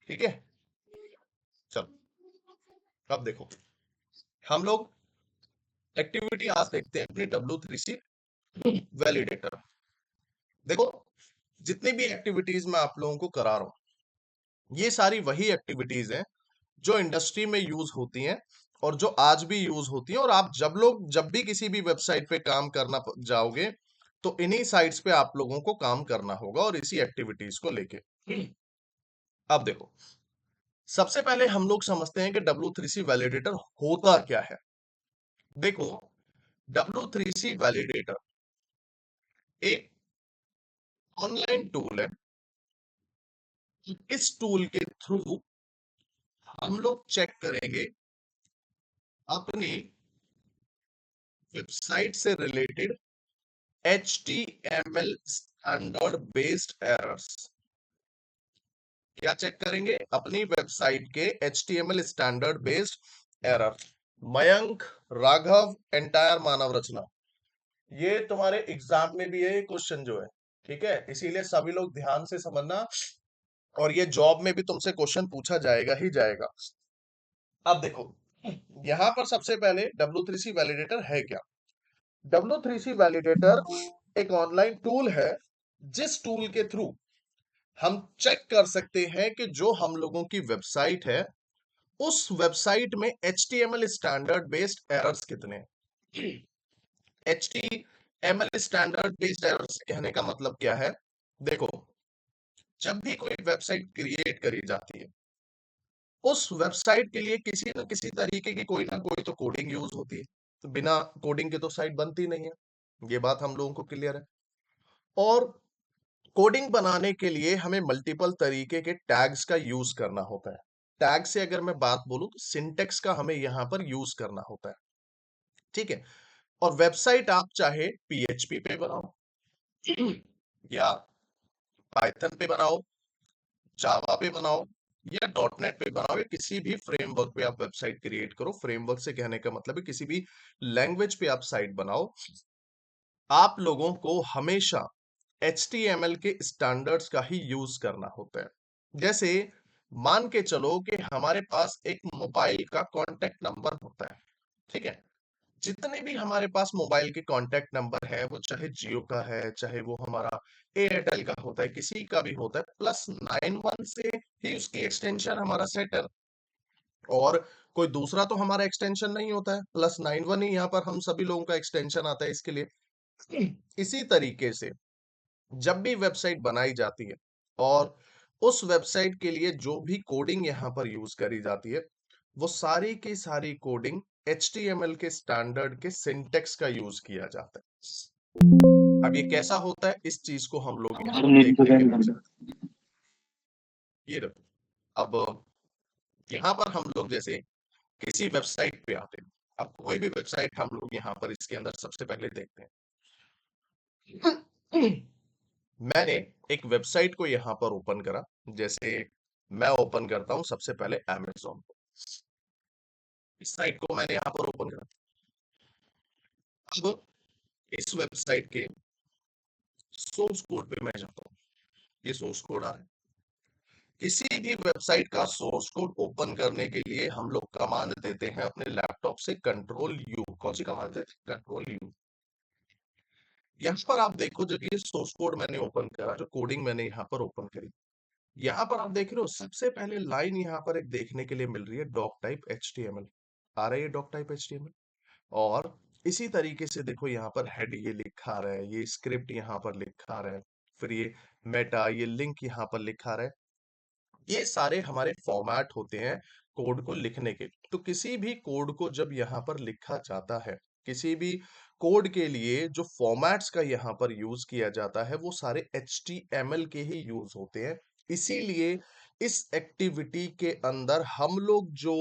ठीक है, चलो अब देखो हम लोग एक्टिविटी आज देखते हैं अपनी W3C वैलिडेटर। देखो जितनी भी एक्टिविटीज मैं आप लोगों को करा रहा हूं ये सारी वही एक्टिविटीज हैं जो इंडस्ट्री में यूज होती हैं और जो आज भी यूज होती हैं। और आप जब भी किसी भी वेबसाइट पे काम करना जाओगे तो इन्हीं साइट्स पे आप लोगों को काम करना होगा और इसी एक्टिविटीज को लेके। अब देखो सबसे पहले हम लोग समझते हैं कि W3C वैलिडेटर होता क्या है। देखो W3C वैलिडेटर एक ऑनलाइन टूल है। इस टूल के थ्रू हम लोग चेक करेंगे अपनी वेबसाइट से related HTML standard based errors. क्या चेक करेंगे? अपनी वेबसाइट के HTML standard based error. Mayank, Raghav, entire Manav Rachna, ये तुम्हारे एग्जाम में भी है क्वेश्चन जो है, ठीक है, इसीलिए सभी लोग ध्यान से समझना और ये जॉब में भी तुमसे क्वेश्चन पूछा जाएगा ही जाएगा। अब देखो यहां पर सबसे पहले W3C वैलिडेटर है क्या। W3C वैलिडेटर एक ऑनलाइन टूल है जिस टूल के थ्रू हम चेक कर सकते हैं कि जो हम लोगों की वेबसाइट है उस वेबसाइट में HTML स्टैंडर्ड बेस्ड एरर्स कितने हैं। HTML स्टैंडर्ड बेस्ड एरर्स कहने का मतलब क्या है? देखो जब भी कोई वेबसाइट क्रिएट करी जाती है उस वेबसाइट के लिए किसी न किसी तरीके की कोई ना कोई तो कोडिंग यूज होती है। तो बिना कोडिंग के तो साइट बनती नहीं है, ये बात हम लोगों को क्लियर है। और कोडिंग बनाने के लिए हमें मल्टीपल तरीके के टैग्स का यूज करना होता है। टैग से अगर मैं बात बोलूं तो सिंटेक्स का हमें यहां पर यूज करना होता है, ठीक है। और वेबसाइट आप चाहे PHP पे बनाओ या पाइथन पे बनाओ, जावा पे बनाओ या .NET पे बनाओ या किसी भी फ्रेमवर्क पे आप वेबसाइट क्रिएट करो। फ्रेमवर्क से कहने का मतलब है किसी भी लैंग्वेज पे आप साइट बनाओ, आप लोगों को हमेशा HTML के स्टैंडर्ड्स का ही यूज करना होता है। जैसे मान के चलो कि हमारे पास एक मोबाइल का कॉन्टेक्ट नंबर होता है, ठीक है। जितने भी हमारे पास मोबाइल के कॉन्टेक्ट नंबर है वो चाहे जियो का है चाहे वो हमारा एयरटेल का होता है किसी का भी होता है, +91 से ही उसकी एक्सटेंशन हमारा सेट है। और कोई दूसरा तो हमारा एक्सटेंशन नहीं होता है, +91 ही यहाँ पर हम सभी लोगों का एक्सटेंशन आता है इसके लिए। इसी तरीके से जब भी वेबसाइट बनाई जाती है और उस वेबसाइट के लिए जो भी कोडिंग यहाँ पर यूज करी जाती है वो सारी की सारी कोडिंग HTML के स्टैंडर्ड के सिंटेक्स का यूज किया जाता है। अब ये कैसा होता है इस चीज को हम लोग यहाँ पर देखते हैं। ये देखो अब यहाँ पर हम लोग जैसे किसी वेबसाइट पे आते हैं, अब कोई भी वेबसाइट हम लोग यहाँ पर इसके अंदर सबसे पहले देखते हैं। मैंने एक वेबसाइट को यहाँ पर ओपन करा, जैसे मैं ओपन करता हूं सबसे पहले Amazon को। इस साइट को मैंने यहाँ पर ओपन करा। अब इस वेबसाइट के सोर्स कोड पे मैं जाता हूँ, ये सोर्स कोड आ रहा है। किसी भी वेबसाइट का सोर्स कोड ओपन करने के लिए हम लोग कमांड देते हैं अपने लैपटॉप से Ctrl+U। कौन सी कमांड देते हैं? Ctrl+U। यहाँ पर आप देखो जब ये सोर्स कोड मैंने ओपन करा, जो कोडिंग मैंने यहाँ पर ओपन करी, यहाँ पर आप देख रहे हो सबसे पहले लाइन यहाँ पर एक देखने के लिए मिल रही है डॉक टाइप HTML। आ रही है डॉक टाइप HTML। और इसी तरीके से देखो यहाँ पर हेड ये लिखा रहा है, ये स्क्रिप्ट यहाँ पर लिखा रहा है, फिर ये मेटा, ये लिंक यहाँ पर लिखा रहा है। ये सारे हमारे फॉर्मेट होते हैं कोड को लिखने के। तो किसी भी कोड को जब यहाँ पर लिखा जाता है, किसी भी कोड के लिए जो फॉर्मेट्स का यहाँ पर यूज किया जाता है वो सारे HTML के ही यूज होते हैं। इसीलिए इस एक्टिविटी के अंदर हम लोग जो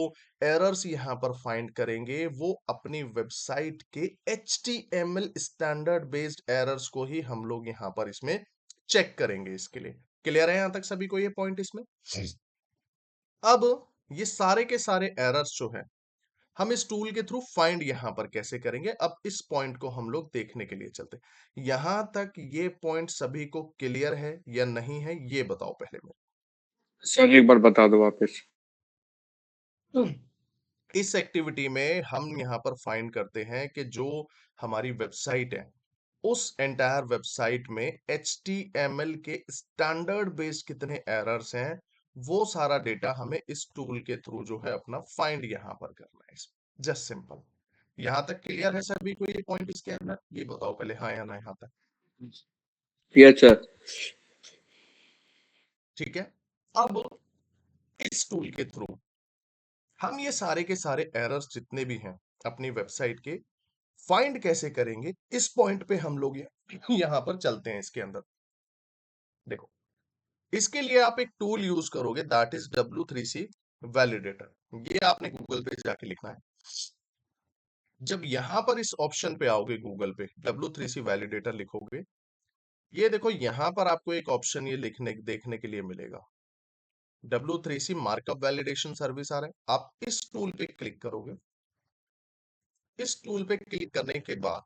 एरर्स यहाँ पर फाइंड करेंगे वो अपनी वेबसाइट के HTML स्टैंडर्ड बेस्ड एरर्स को ही हम लोग यहाँ पर इसमें चेक करेंगे। इसके लिए क्लियर है यहां तक सभी को ये पॉइंट इसमें? अब ये सारे के सारे एरर्स जो है हम इस टूल के थ्रू फाइंड यहां पर कैसे करेंगे, अब इस पॉइंट को हम लोग देखने के लिए चलते हैं। यहां तक ये पॉइंट सभी को क्लियर है या नहीं है ये बताओ पहले में। सर एक बार बता दो वापस। इस एक्टिविटी में हम यहाँ पर फाइंड करते हैं कि जो हमारी वेबसाइट है, उस एंटायर वेबसाइट में HTML के स्टैंडर्ड बेस्ड कितने एरर्स हैं, वो सारा डेटा हमें इस टूल के थ्रू जो है अपना फाइंड यहाँ पर करना है। Just simple. यहाँ तक क्लियर है सभी को ये पॉइंट इसके अंदर? ये बताओ पहले हाँ या ना यहाँ तक। Yes sir. ठीक है। अब इस टूल के थ्रू हम ये सारे के सारे एरर्स जितने भी हैं अपनी वेबसाइट के फाइंड कैसे करेंगे, इस पॉइंट पे हम लोग यहाँ पर चलते हैं इसके अंदर। देखो, इसके लिए आप एक टूल यूज करोगे, दैट इज W3C वैलिडेटर। ये आपने गूगल पे जाके लिखना है। जब यहां पर इस ऑप्शन पे आओगे, गूगल पे W3C वैलिडेटर लिखोगे, ये देखो यहां पर आपको एक ऑप्शन ये लिखने देखने के लिए मिलेगा, W3C मार्कअप वैलिडेशन सर्विस आ रहा है। आप इस टूल पे क्लिक करोगे। इस टूल पे क्लिक करने के बाद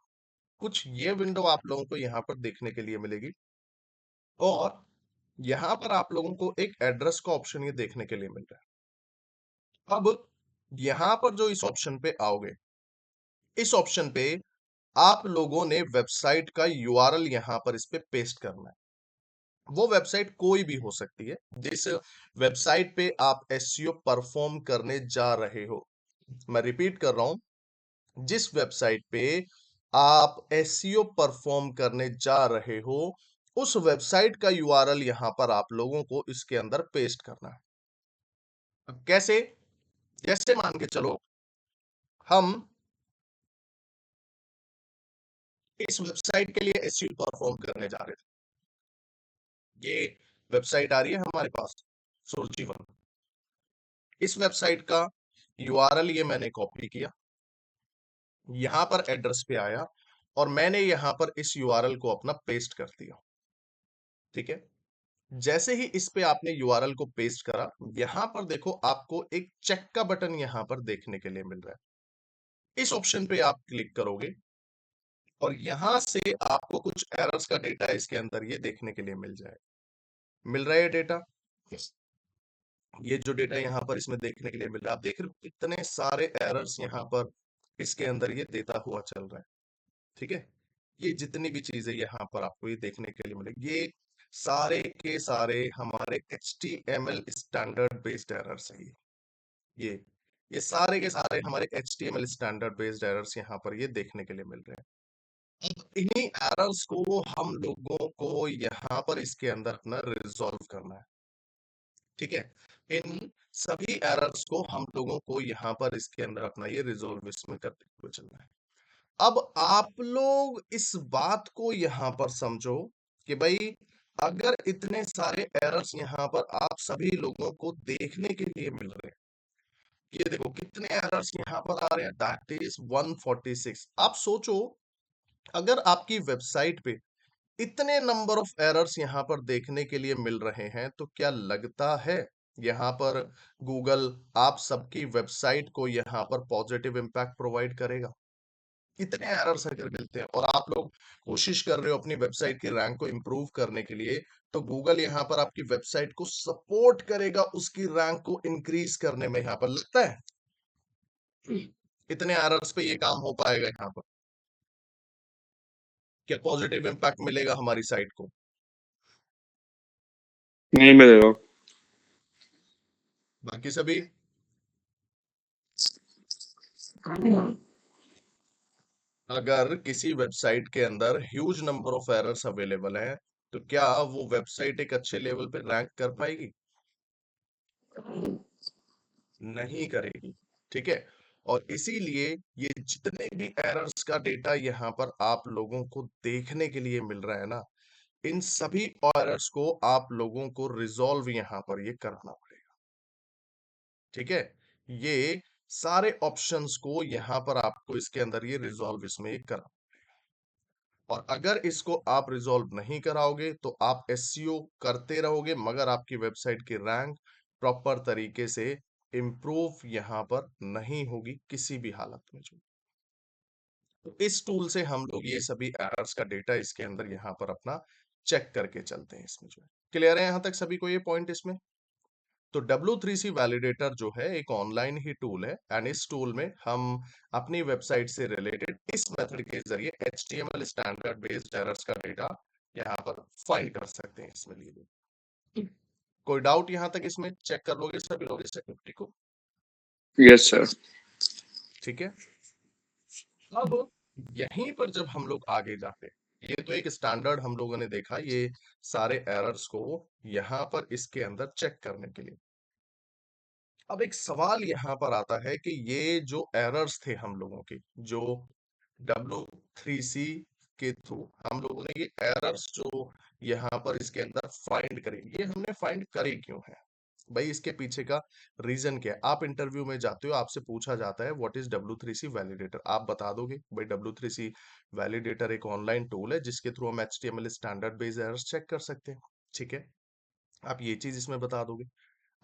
कुछ ये विंडो आप लोगों को यहाँ पर देखने के लिए मिलेगी, और यहाँ पर आप लोगों को एक एड्रेस का ऑप्शन ये देखने के लिए मिल रहा है। अब यहाँ पर जो इस ऑप्शन पे आओगे, इस ऑप्शन पे आप लोगों ने वेबसाइट का यूआरएल यहाँ पर इस पे पेस्ट करना है। वो वेबसाइट कोई भी हो सकती है जिस वेबसाइट पे आप एसईओ परफॉर्म करने जा रहे हो। मैं रिपीट कर रहा हूं, जिस वेबसाइट पे आप एसईओ परफॉर्म करने जा रहे हो, उस वेबसाइट का यूआरएल यहां पर आप लोगों को इसके अंदर पेस्ट करना है। अब कैसे? जैसे मान के चलो हम इस वेबसाइट के लिए एसईओ परफॉर्म करने जा रहे थे। ये वेबसाइट आ रही है हमारे पास, सुरजीवन। इस वेबसाइट का यूआरएल ये मैंने कॉपी किया, यहां पर एड्रेस पे आया, और मैंने यहां पर इस यूआरएल को अपना पेस्ट कर दिया। ठीक है। जैसे ही इस पे आपने यूआरएल को पेस्ट करा, यहां पर देखो आपको एक चेक का बटन यहां पर देखने के लिए मिल रहा है। इस ऑप्शन पे आप क्लिक करोगे, और यहां से आपको कुछ एरर्स का डेटा इसके अंदर ये देखने के लिए मिल जाएगा। मिल रहा है ये डेटा? ये जो डेटा यहाँ पर इसमें देखने के लिए मिल रहा है, आप देख रहे हो कितने सारे एरर्स यहाँ पर इसके अंदर ये देता हुआ चल रहा है। ठीक है। ये जितनी भी चीजें यहाँ पर आपको ये देखने के लिए मिलेगी, ये सारे के सारे हमारे HTML स्टैंडर्ड बेस्ड एरर्स है। ये सारे के सारे हमारे HTML स्टैंडर्ड बेस्ड एरर्स यहाँ पर ये देखने के लिए मिल रहे हैं। अब इन्हीं एरर्स को हम लोगों को यहाँ पर इसके अंदर अपना रिजॉल्व करना है। ठीक है। इन सभी एरर्स को हम लोगों को यहाँ पर इसके अंदर अपना ये रिजॉल्व इसमें करते हुए चलना है। अब आप लोग इस बात को यहाँ पर समझो कि भाई, अगर इतने सारे एरर्स यहाँ पर आप सभी लोगों को देखने के लिए मिल रहे हैं, ये देखो कितने एरर्स यहाँ पर आ रहे हैं, दैट इज 146। आप सोचो, अगर आपकी वेबसाइट पे इतने नंबर ऑफ एरर्स यहाँ पर देखने के लिए मिल रहे हैं, तो क्या लगता है यहाँ पर गूगल आप सबकी वेबसाइट को यहाँ पर पॉजिटिव इंपैक्ट प्रोवाइड करेगा? इतने एरर्स अगर मिलते हैं और आप लोग कोशिश कर रहे हो अपनी वेबसाइट की रैंक को इंप्रूव करने के लिए, तो गूगल यहाँ पर आपकी वेबसाइट को सपोर्ट करेगा उसकी रैंक को इंक्रीज करने में। यहाँ पर लगता है इतने एरर्स पे ये काम हो पाएगा? यहाँ पर क्या पॉजिटिव इंपैक्ट मिलेगा हमारी साइट को? नहीं मिलेगा। बाकी सभी? अगर किसी वेबसाइट के अंदर huge number of errors available हैं, तो क्या वो वेबसाइट एक अच्छे लेवल पे रैंक कर पाएगी? नहीं करेगी। ठीक है। और इसीलिए ये जितने भी एरर्स का डेटा यहाँ पर आप लोगों को देखने के लिए मिल रहा है ना, इन सभी एरर्स को आप लोगों को रिजॉल्व यहाँ पर ये करना पड़ेगा। ठीक है। ये सारे ऑप्शंस को यहाँ पर आपको इसके अंदर ये रिजॉल्व इसमें ये करना, और अगर इसको आप रिजॉल्व नहीं कराओगे तो आप एसईओ करते रहोगे, मगर आपकी वेबसाइट की रैंक प्रॉपर तरीके से इंप्रूव यहां पर नहीं होगी किसी भी हालत में। जो तो इस टूल से हम लोग ये सभी एरर्स का डेटा इसके अंदर यहाँ पर अपना चेक करके चलते हैं इसमें। जो है क्लियर है यहाँ तक सभी को ये पॉइंट इसमें? तो W3C वैलिडेटर जो है एक ऑनलाइन ही टूल है, एंड इस टूल में हम अपनी वेबसाइट से रिलेटेड इस मेथड के जरिए HTML स्टैंडर्ड बेस्ड एरर्स का डेटा यहाँ पर फाइंड कर सकते हैं इसमें लिए। कोई डाउट यहाँ तक इसमें? चेक कर लोगे सभी लोग इस एक्टिविटी को? Yes sir. ठीक है। अब यहीं पर जब हम लोग आगे जाते हैं, ये तो एक स्टैंडर्ड हम लोगों ने देखा ये सारे एरर्स को यहाँ पर इसके अंदर चेक करने के लिए। अब एक सवाल यहाँ पर आता है कि ये जो एरर्स थे हम लोगों के, जो W3C के थ्रू हम लोगों ने ये एरर्स जो यहाँ पर इसके अंदर फाइंड करी, ये हमने फाइंड करी क्यों है भाई? इसके पीछे का रीजन क्या है? आप इंटरव्यू में जाते हो, आपसे पूछा जाता है व्हाट इज W3C वैलिडेटर, आप बता दोगे भाई W3C वैलिडेटर एक ऑनलाइन टूल है जिसके थ्रू हम HTML standard based errors check कर सकते हैं। ठीक है, आप ये चीज इसमें बता दोगे।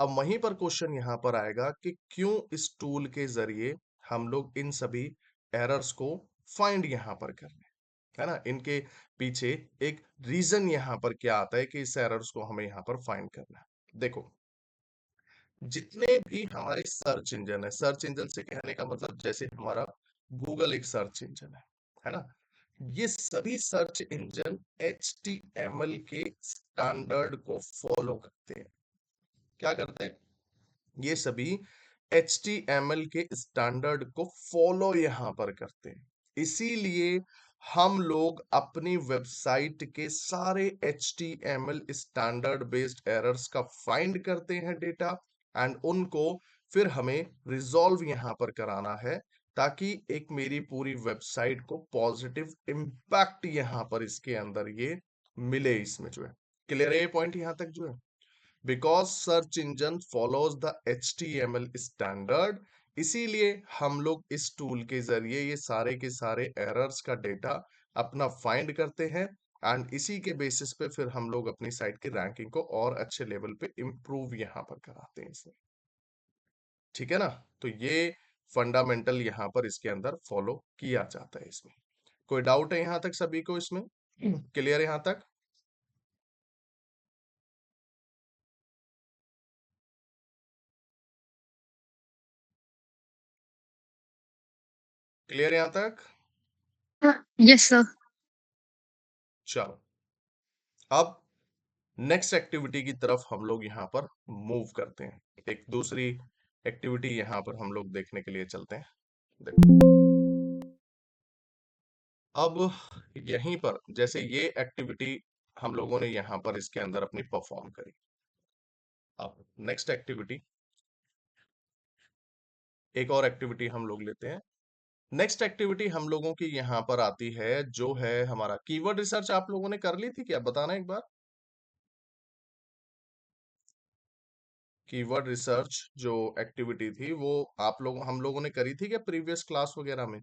अब वहीं पर क्वेश्चन यहां पर आएगा कि क्यों इस टूल के जरिए हम लोग इन सभी एरर्स को फाइंड यहां पर कर रहे हैं, है ना? इनके पीछे एक रीजन यहां पर क्या आता है कि इस एरर्स को हमें यहां पर फाइंड करना है। देखो, जितने भी हमारे सर्च इंजन है, सर्च इंजन से कहने का मतलब जैसे हमारा गूगल एक सर्च इंजन है ना? ये सभी सर्च इंजन HTML के स्टैंडर्ड को फॉलो करते हैं। क्या करते हैं? ये सभी HTML के स्टैंडर्ड को फॉलो यहां पर करते हैं। इसीलिए हम लोग अपनी वेबसाइट के सारे HTML स्टैंडर्ड बेस्ड एरर्स का फाइंड करते हैं डेटा, एंड उनको फिर हमें रिजॉल्व यहां पर कराना है, ताकि एक मेरी पूरी वेबसाइट को पॉजिटिव इंपैक्ट यहां पर इसके अंदर ये मिले। इसमें जो है क्लियर है ये पॉइंट यहां तक जो है? Because search engine follows the HTML standard, इसीलिए हम लोग इस टूल के जरिए ये सारे के सारे एरर्स का डेटा अपना फाइंड करते हैं, एंड इसी के बेसिस पे फिर हम लोग अपनी साइट की रैंकिंग को और अच्छे लेवल पे इंप्रूव यहां पर कराते हैं इसे। ठीक है ना? तो ये फंडामेंटल यहां पर इसके अंदर फॉलो किया जाता है इसमें। कोई डाउट है यहां तक सभी को इसमें? क्लियर यहां तक? क्लियर यहां तक? Yes sir. चलो, अब नेक्स्ट एक्टिविटी की तरफ हम लोग यहाँ पर मूव करते हैं। एक दूसरी एक्टिविटी यहाँ पर हम लोग देखने के लिए चलते हैं। देखो, अब यहीं पर जैसे ये एक्टिविटी हम लोगों ने यहाँ पर इसके अंदर अपनी परफॉर्म करी। अब नेक्स्ट एक्टिविटी, एक और एक्टिविटी हम लोग लेते हैं। नेक्स्ट एक्टिविटी हम लोगों की यहाँ पर आती है जो है हमारा कीवर्ड रिसर्च। आप लोगों ने कर ली थी क्या? बताना एक बार। कीवर्ड रिसर्च जो एक्टिविटी थी वो आप लोग हम लोगों ने करी थी क्या प्रीवियस क्लास वगैरह में?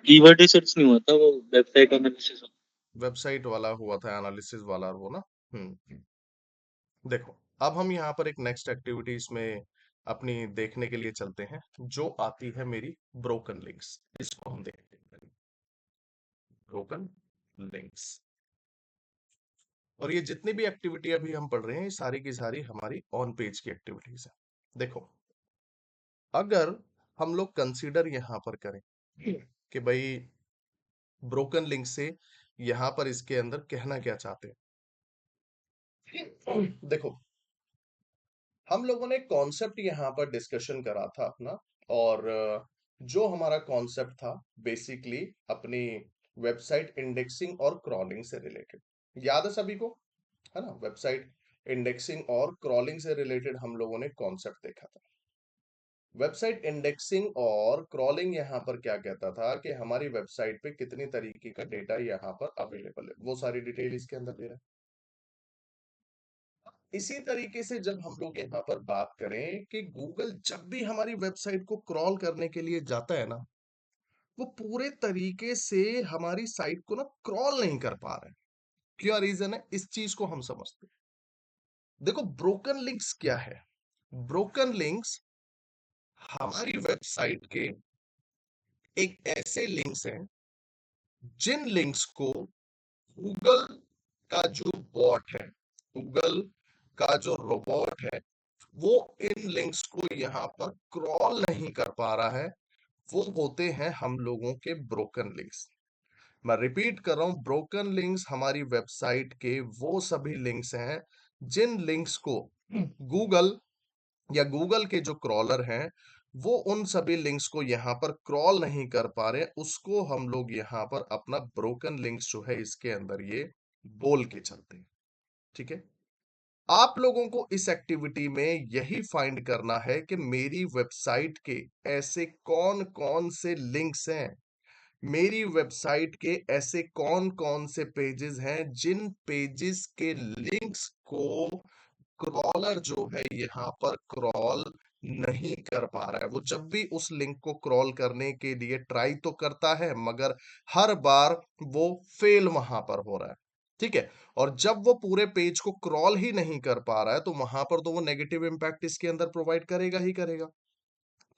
कीवर्ड रिसर्च नहीं हुआ था, वो वेबसाइट एनालिसिस। वेबसाइट वाला हुआ था, एनालिसिस वाला वो ना। देखो, अब हम यहाँ पर एक नेक्स्ट एक्टिविटी इसमें अपनी देखने के लिए चलते हैं, जो आती है मेरी ब्रोकन लिंक्स। इसको हम देखते हैं, ब्रोकन लिंक्स। और ये जितनी भी एक्टिविटी अभी हम पढ़ रहे हैं, ये सारी की सारी हमारी ऑन पेज की एक्टिविटीज है। देखो, अगर हम लोग कंसीडर यहाँ पर करें कि भाई ब्रोकन लिंक से यहाँ पर इसके अंदर कहना क्या चाहते हैं। देखो, हम लोगों ने कॉन्सेप्ट यहाँ पर डिस्कशन करा था अपना, और जो हमारा कॉन्सेप्ट था बेसिकली अपनी वेबसाइट इंडेक्सिंग और क्रॉलिंग से रिलेटेड। याद है सभी को? है ना? वेबसाइट इंडेक्सिंग और क्रॉलिंग से रिलेटेड हम लोगों ने कॉन्सेप्ट देखा था। वेबसाइट इंडेक्सिंग और क्रॉलिंग यहाँ पर क्या कहता था कि हमारी वेबसाइट पे कितनी तरीके का डेटा यहाँ पर अवेलेबल है, वो सारी डिटेल इसके अंदर दे रहा है। इसी तरीके से जब हम लोग यहाँ पर बात करें कि गूगल जब भी हमारी वेबसाइट को क्रॉल करने के लिए जाता है ना, वो पूरे तरीके से हमारी साइट को ना क्रॉल नहीं कर पा रहे हैं। क्या रीजन है? इस चीज को हम समझते हैं। देखो, ब्रोकन लिंक्स क्या है? ब्रोकन लिंक्स हमारी वेबसाइट के एक ऐसे लिंक्स हैं जिन लिंक्स को गूगल का जो बॉट है, गूगल का जो रोबोट है, वो इन लिंक्स को यहाँ पर क्रॉल नहीं कर पा रहा है। वो होते हैं हम लोगों के ब्रोकन लिंक्स। मैं रिपीट कर रहा हूं, ब्रोकन लिंक्स हमारी वेबसाइट के वो सभी लिंक्स हैं जिन लिंक्स को गूगल या गूगल के जो क्रॉलर हैं वो उन सभी लिंक्स को यहाँ पर क्रॉल नहीं कर पा रहे, उसको हम लोग यहाँ पर अपना ब्रोकन लिंक्स जो है इसके अंदर ये बोल के चलते हैं। ठीक है, आप लोगों को इस एक्टिविटी में यही फाइंड करना है कि मेरी वेबसाइट के ऐसे कौन कौन से लिंक्स हैं, मेरी वेबसाइट के ऐसे कौन कौन से पेजेस हैं जिन पेजेस के लिंक्स को क्रॉलर जो है यहाँ पर क्रॉल नहीं कर पा रहा है। वो जब भी उस लिंक को क्रॉल करने के लिए ट्राई तो करता है मगर हर बार वो फेल वहां पर हो रहा है। ठीक है, और जब वो पूरे पेज को क्रॉल ही नहीं कर पा रहा है तो वहां पर तो वो नेगेटिव इंपैक्ट इसके अंदर प्रोवाइड करेगा ही करेगा।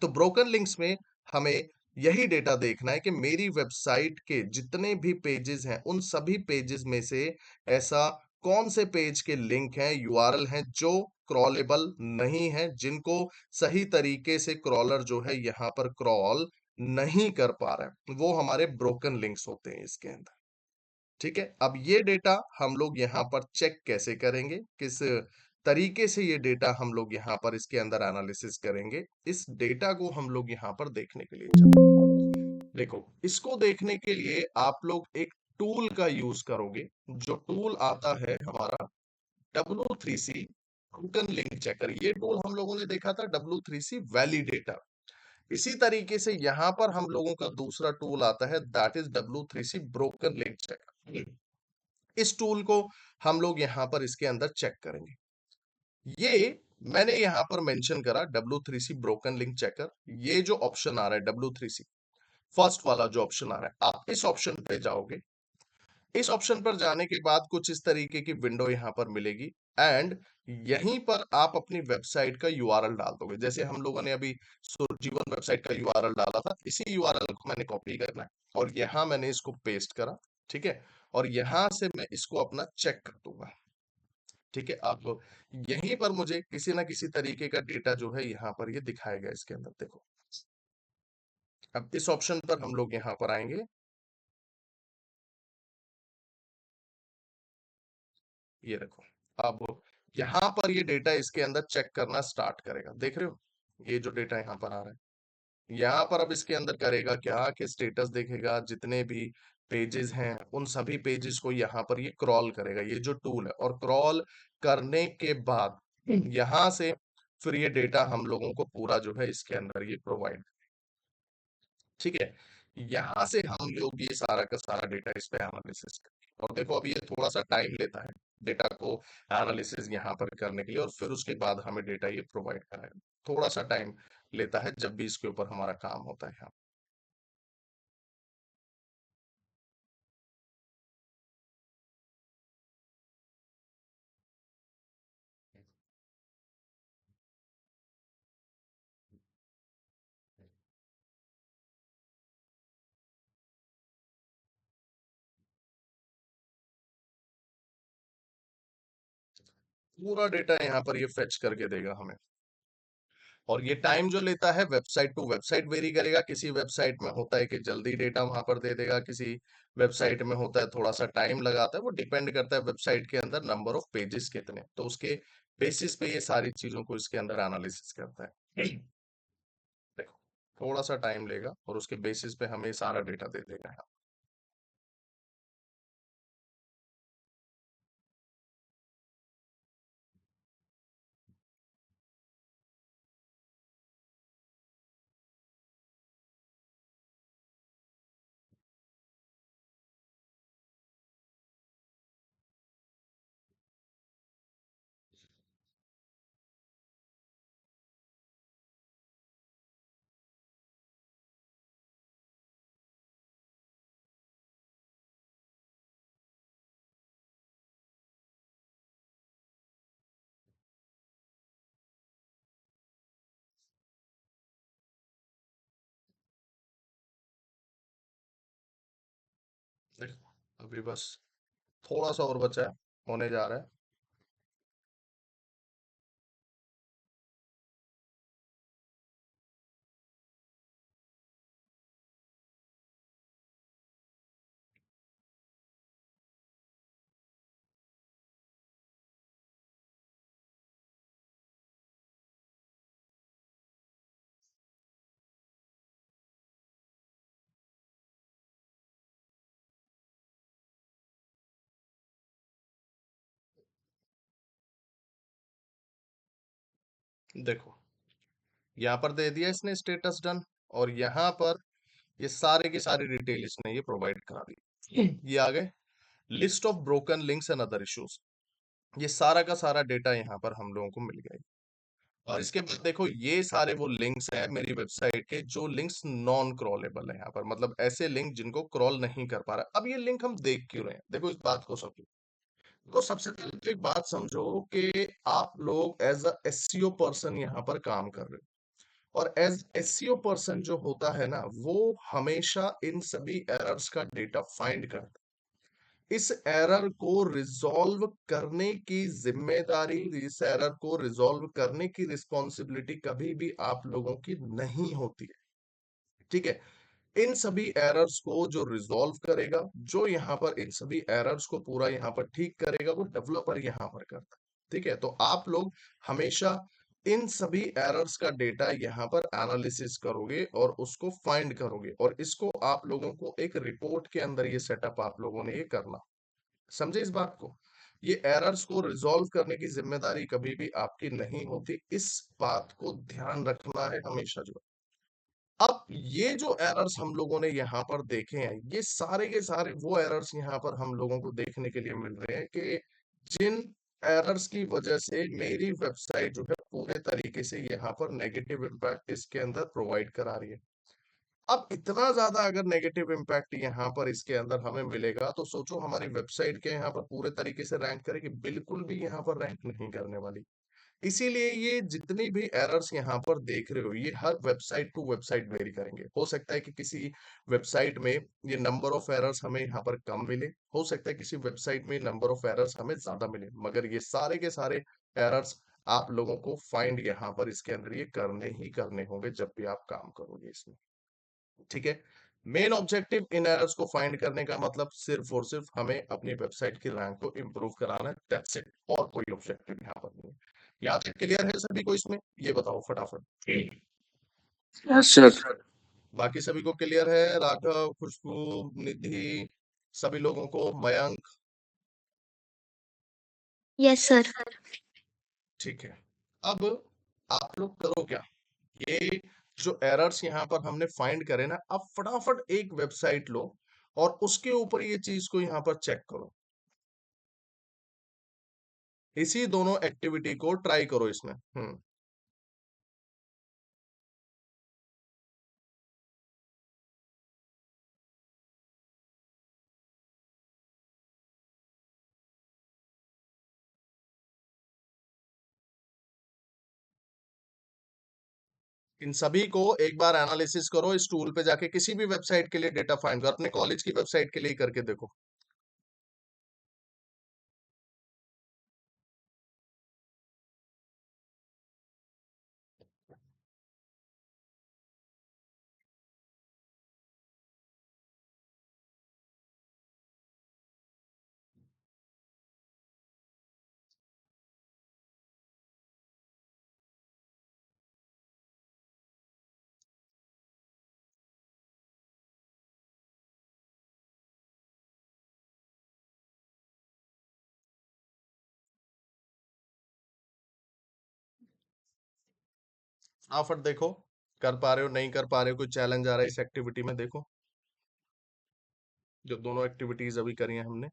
तो ब्रोकन लिंक्स में हमें यही डेटा देखना है कि मेरी वेबसाइट के जितने भी पेजेस हैं उन सभी पेजेस में से ऐसा कौन से पेज के लिंक हैं, यूआरएल हैं जो क्रॉलेबल नहीं है, जिनको सही तरीके से क्रॉलर जो है यहाँ पर क्रॉल नहीं कर पा रहा है, वो हमारे ब्रोकन लिंक्स होते हैं इसके अंदर। ठीक है, अब ये डेटा हम लोग यहाँ पर चेक कैसे करेंगे, किस तरीके से ये डेटा हम लोग यहाँ पर इसके अंदर एनालिसिस करेंगे, इस डेटा को हम लोग यहाँ पर देखने के लिए चलते। देखो, इसको देखने के लिए आप लोग एक टूल का यूज करोगे, जो टूल आता है हमारा W3C ब्रोकन लिंक चेकर। ये टूल हम लोगों ने देखा था W3C वैलिडेटर। इसी तरीके से यहां पर हम लोगों का दूसरा टूल आता है, that is W3C broken link checker. इस टूल को हम लोग यहां पर इसके अंदर चेक करेंगे। ये मैंने यहां पर मेंशन करा W3C ब्रोकन लिंक चेकर। ये जो ऑप्शन आ रहा है W3C फर्स्ट वाला जो ऑप्शन आ रहा है, आप इस ऑप्शन पे जाओगे। इस ऑप्शन पर जाने के बाद कुछ इस तरीके की विंडो यहां पर मिलेगी एंड यहीं पर आप अपनी वेबसाइट का यूआरएल डाल दोगे। जैसे हम लोगों ने अभी सुरजीवन वेबसाइट का यूआरएल डाला था, इसी यूआरएल को मैंने कॉपी करना है और यहां मैंने इसको पेस्ट करा। ठीक है, और यहां से मैं इसको अपना चेक कर दूंगा। ठीक है, आप यहीं पर मुझे किसी ना किसी तरीके का डेटा जो है यहाँ पर ये दिखाएगा इसके अंदर। देखो, अब इस ऑप्शन पर हम लोग यहाँ पर आएंगे। ये देखो, अब यहाँ पर ये डेटा इसके अंदर चेक करना स्टार्ट करेगा। देख रहे हो, ये जो डेटा यहाँ पर आ रहा है, यहाँ पर अब इसके अंदर करेगा क्या कि स्टेटस देखेगा, जितने भी पेजेस हैं उन सभी पेजेस को यहाँ पर ये क्रॉल करेगा, ये जो टूल है। और क्रॉल करने के बाद यहाँ से फिर ये डेटा हम लोगों को पूरा जो है इसके अंदर ये प्रोवाइड। ठीक है, यहाँ से हम लोग ये सारा का सारा डेटा इस पे एनालिसिस करेंगे। और देखो, अभी ये थोड़ा सा टाइम लेता है डेटा को एनालिसिस यहाँ पर करने के लिए, और फिर उसके बाद हमें डेटा ये प्रोवाइड कराएगा। थोड़ा सा टाइम लेता है जब भी इसके ऊपर हमारा काम होता है यहाँ। पूरा डेटा यहाँ पर ये फेच करके देगा हमें। और ये टाइम जो लेता है वेबसाइट टू वेबसाइट वेरी करेगा। किसी वेबसाइट में होता है कि जल्दी डेटा वहां पर दे देगा, किसी वेबसाइट में होता है थोड़ा सा टाइम लगाता है। वो डिपेंड करता है वेबसाइट के अंदर नंबर ऑफ पेजेस कितने, तो उसके बेसिस पे ये सारी चीजों को इसके अंदर एनालिसिस करता है। देखो, थोड़ा सा टाइम लेगा और उसके बेसिस पे हमें सारा डेटा दे देगा यहाँ। देखो, अभी बस थोड़ा सा और बचा है। होने जा रहा है। देखो, यहाँ पर दे दिया इसने स्टेटस डन, और यहाँ पर ये सारे की सारी डिटेल इसने ये प्रोवाइड करा दी। ये आ गए list of broken links and other issues. ये सारा का सारा डेटा यहाँ पर हम लोगों को मिल गया। और इसके बाद देखो, ये सारे वो लिंक्स हैं मेरी वेबसाइट के जो लिंक्स नॉन क्रॉलेबल है यहाँ पर, मतलब ऐसे लिंक जिनको क्रॉल नहीं कर पा रहा। अब ये लिंक हम देख क्यों रहे हैं, देखो इस बात को समझो। तो सबसे पहले तो एक बात समझो कि आप लोग एज अ एसईओ पर्सन यहाँ पर काम कर रहे हो, और एज एसईओ पर्सन जो होता है ना, वो हमेशा इन सभी एरर्स का डेटा फाइंड करता है। इस एरर को रिजॉल्व करने की जिम्मेदारी, इस एरर को रिजॉल्व करने की रिस्पॉन्सिबिलिटी कभी भी आप लोगों की नहीं होती है। ठीक है, इन सभी एरर्स को जो रिजॉल्व करेगा, जो यहाँ पर इन सभी एरर्स को पूरा यहाँ पर ठीक करेगा, वो डेवलपर यहाँ पर करता है। ठीक है, तो आप लोग हमेशा इन सभी एरर्स का डेटा यहाँ पर एनालिसिस करोगे और उसको फाइंड करोगे, और इसको आप लोगों को एक रिपोर्ट के अंदर ये सेटअप आप लोगों ने ये करना। समझे इस बात को? ये एरर्स को रिजॉल्व करने की जिम्मेदारी कभी भी आपकी नहीं होती, इस बात को ध्यान रखना है हमेशा। जो अब ये जो एरर्स हम लोगों ने यहाँ पर देखे हैं, ये सारे के सारे वो एरर्स यहाँ पर हम लोगों को देखने के लिए मिल रहे हैं कि जिन एरर्स की वजह से मेरी वेबसाइट जो है पूरे तरीके से यहाँ पर नेगेटिव इम्पैक्ट इसके अंदर प्रोवाइड करा रही है। अब इतना ज्यादा अगर नेगेटिव इम्पैक्ट यहाँ पर इसके अंदर हमें मिलेगा, तो सोचो हमारी वेबसाइट के यहाँ पर पूरे तरीके से रैंक करेगी? बिल्कुल भी यहाँ पर रैंक नहीं करने वाली। इसीलिए ये जितनी भी एरर्स यहाँ पर देख रहे हो, ये हर वेबसाइट टू वेबसाइट वेरी करेंगे। हो सकता है कि किसी वेबसाइट में ये नंबर ऑफ एरर्स हमें यहाँ पर कम मिले, हो सकता है किसी वेबसाइट में नंबर ऑफ एरर्स हमें ज्यादा मिले, मगर ये सारे के सारे एरर्स आप लोगों को फाइंड यहाँ पर इसके अंदर ये करने ही करने होंगे जब भी आप काम करोगे इसमें। ठीक है, मेन ऑब्जेक्टिव इन एरर्स को फाइंड करने का मतलब सिर्फ और सिर्फ हमें अपनी वेबसाइट की रैंक को इंप्रूव कराना है, दैट्स इट। और कोई ऑब्जेक्टिव यहाँ पर नहीं है। यहाँ तक क्लियर है सभी को इसमें? ये बताओ फटाफट। Yes, sir. बाकी सभी को क्लियर है? राघव, खुशबू, निधि, सभी लोगों को, मयंक? Yes, sir. ठीक है, अब आप लोग करो क्या, ये जो एरर्स यहाँ पर हमने फाइंड करे ना, अब फटाफट एक वेबसाइट लो और उसके ऊपर ये चीज को यहाँ पर चेक करो। इसी दोनों एक्टिविटी को ट्राई करो इसमें। इन सभी को एक बार एनालिसिस करो, इस टूल पे जाके किसी भी वेबसाइट के लिए डेटा फाइंड करो, अपने कॉलेज की वेबसाइट के लिए ही करके देखो। फटाफट देखो, कर पा रहे हो नहीं कर पा रहे हो, कोई चैलेंज आ रहा है इस एक्टिविटी में? देखो, जो दोनों एक्टिविटीज अभी करी हैं हमने।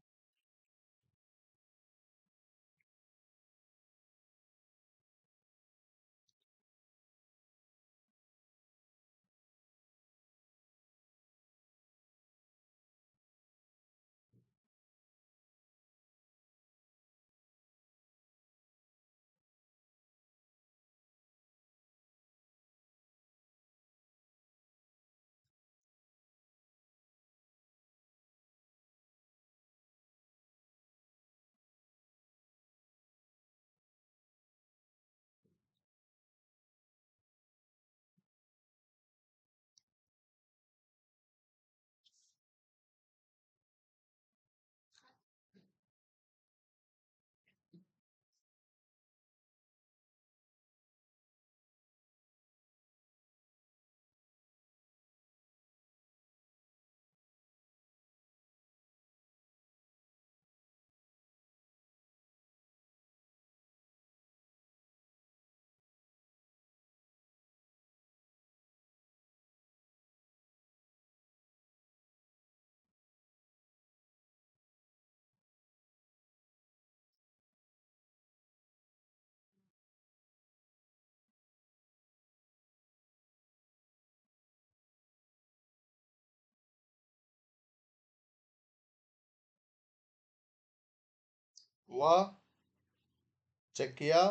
हुआ? चेक किया?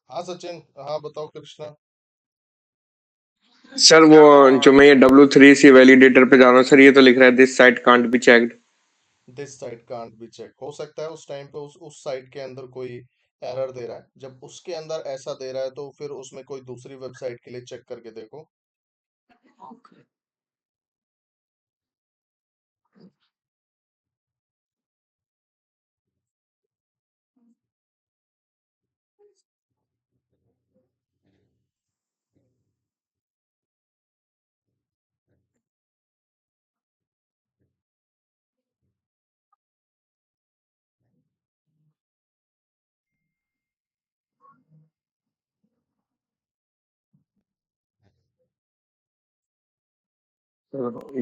हाँ सचिन, हाँ बताओ कृष्णा। सर वो जो मैं ये W3C वैलिडेटर पे जा रहा हूँ सर, ये तो लिख रहा है this site can't be checked. This site can't be check, हो सकता है उस टाइम पे उस साइट के अंदर कोई एरर दे रहा है। जब उसके अंदर ऐसा दे रहा है तो फिर उसमें कोई दूसरी वेबसाइट के लिए चेक करके देखो।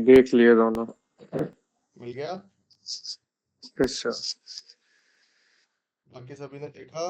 देख लिए दोनों। मिल गया? Yes sir. बाकी सभी ने देखा?